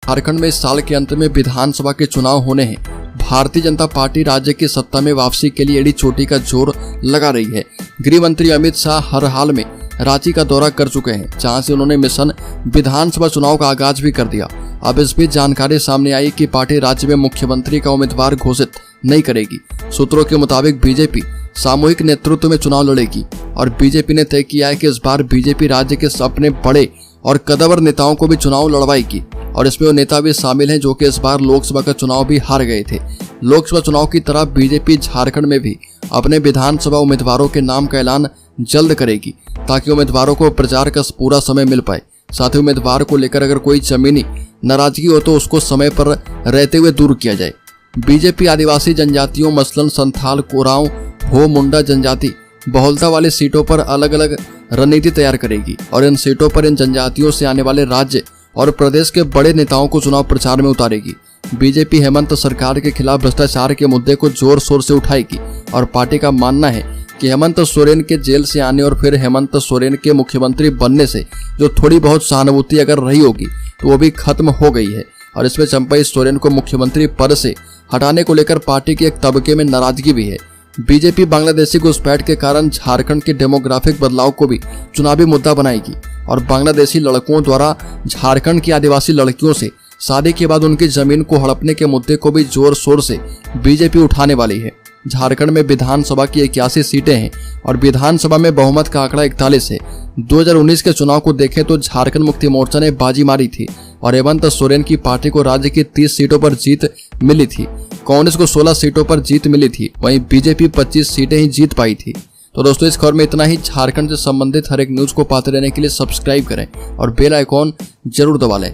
झारखंड में इस साल के अंत में विधानसभा के चुनाव होने हैं। भारतीय जनता पार्टी राज्य की सत्ता में वापसी के लिए एड़ी चोटी का जोर लगा रही है। गृह मंत्री अमित शाह हर हाल में रांची का दौरा कर चुके हैं, जहां से उन्होंने मिशन विधानसभा चुनाव का आगाज भी कर दिया। अब इस बीच जानकारी सामने आई कि पार्टी राज्य में मुख्यमंत्री का उम्मीदवार घोषित नहीं करेगी। सूत्रों के मुताबिक बीजेपी सामूहिक नेतृत्व में चुनाव लड़ेगी और बीजेपी ने तय किया है कि इस बार बीजेपी राज्य के अपने बड़े और कद्दावर नेताओं को भी चुनाव लड़वाएगी और इसमें वो नेता भी शामिल हैं जो कि इस बार लोकसभा का चुनाव भी हार गए थे। लोकसभा चुनाव की तरह बीजेपी झारखंड में भी अपने विधानसभा उम्मीदवारों के नाम का ऐलान जल्द करेगी ताकि उम्मीदवारों को प्रचार का पूरा समय मिल पाए। साथ ही उम्मीदवार को लेकर अगर कोई जमीनी नाराजगी हो तो उसको समय पर रहते हुए दूर किया जाए। बीजेपी आदिवासी जनजातियों मसलन संथाल, कोरांव, हो, मुंडा जनजाति बहुलता वाली सीटों पर अलग अलग रणनीति तैयार करेगी और इन सीटों पर इन जनजातियों से आने वाले राज्य और प्रदेश के बड़े नेताओं को चुनाव प्रचार में उतारेगी। बीजेपी हेमंत सरकार के खिलाफ भ्रष्टाचार के मुद्दे को जोर शोर से उठाएगी और पार्टी का मानना है कि हेमंत सोरेन के जेल से आने और फिर हेमंत सोरेन के मुख्यमंत्री बनने से जो थोड़ी बहुत सहानुभूति अगर रही होगी तो वो भी खत्म हो गई है और इसमें चंपई सोरेन को मुख्यमंत्री पद से हटाने को लेकर पार्टी के एक तबके में नाराजगी भी है। बीजेपी बांग्लादेशी घुसपैठ के कारण झारखंड के डेमोग्राफिक बदलाव को भी चुनावी मुद्दा बनाएगी और बांग्लादेशी लड़कों द्वारा झारखंड की आदिवासी लड़कियों से शादी के बाद उनकी जमीन को हड़पने के मुद्दे को भी जोर शोर से बीजेपी उठाने वाली है। झारखंड में विधानसभा की 81 सीटें हैं और विधानसभा में बहुमत का आंकड़ा 41 है। 2019 के चुनाव को देखें तो झारखंड मुक्ति मोर्चा ने बाजी मारी थी और हेमंत सोरेन की पार्टी को राज्य की 30 सीटों पर जीत मिली थी। कांग्रेस को 16 सीटों पर जीत मिली थी, वहीं बीजेपी 25 सीटें ही जीत पाई थी। तो दोस्तों इस खबर में इतना ही। झारखंड से संबंधित हर एक न्यूज को पाते रहने के लिए सब्सक्राइब करें और बेल आइकॉन जरूर दबा लें।